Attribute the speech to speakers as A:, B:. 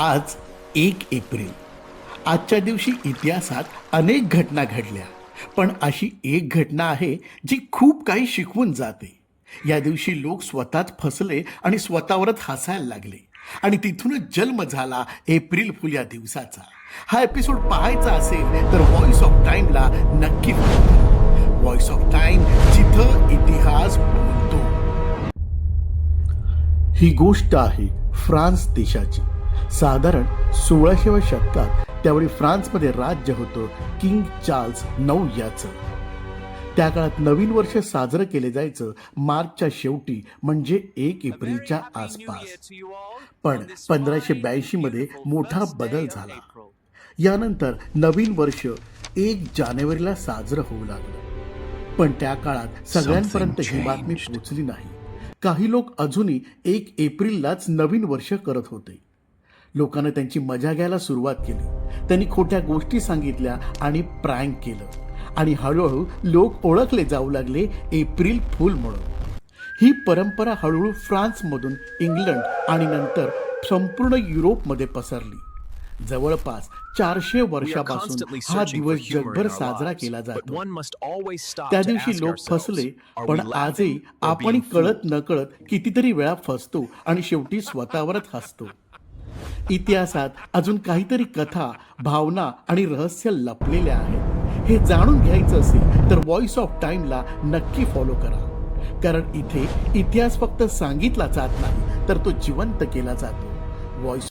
A: आज 1 एप्रिल. आजच्या दिवशी इतिहासात अनेक घटना घडल्या, पण अशी एक घटना आहे जी खूप काही शिकवून जाते. या दिवशी लोक स्वतःत फसले आणि स्वतःवरच हसायला लागले, आणि तिथूनच जन्म झाला एप्रिल फुल या दिवसाचा. हा एपिसोड पाहायचा असेल तर व्हॉइस ऑफ टाइमला नक्की follow करा. व्हॉइस ऑफ टाइम, जिथं इतिहास बोलतो. ही गोष्ट आहे फ्रान्स देशाची. साधारण 16व्या शतकात त्यावेळी फ्रान्समध्ये राज्य होतं किंग चार्ल्स 9 याचं. त्या काळात नवीन वर्ष साजरं केले जायचं मार्चच्या शेवटी, म्हणजे 1 एप्रिलच्या आसपास. पण 1582 मध्ये मोठा बदल झाला. यानंतर नवीन वर्ष 1 जानेवारीला साजरं होऊ लागलं. पण त्या काळात सगळ्यांपर्यंत ही बातमी पोचली नाही. काही लोक अजूनही 1 एप्रिललाच नवीन वर्ष करत होते. लोकांना त्यांची मजा घ्यायला सुरुवात केली. त्यांनी खोट्या गोष्टी सांगितल्या आणि प्रँक केलं, आणि हळूहळू लोक ओळखले जाऊ लागले एप्रिल फूल म्हणून. ही परंपरा हळूहळू फ्रान्समधून इंग्लंड आणि नंतर संपूर्ण युरोपमध्ये पसरली. जवळपास 400 वर्षापासून हा दिवस जगभर साजरा केला जातो. त्या दिवशी लोक फसले, पण आजही आपण कळत नकळत कितीतरी वेळा फसतो आणि शेवटी स्वतःवरच हसतो. इतिहासात अजून काहीतरी कथा, भावना आणि रहस्य लपलेल्या आहेत. हे जाणून घ्यायचं असेल तर व्हॉइस ऑफ टाइमला नक्की फॉलो करा. कारण इथे इतिहास फक्त सांगितला जात नाही, तर तो जिवंत केला जातो. व्हॉइस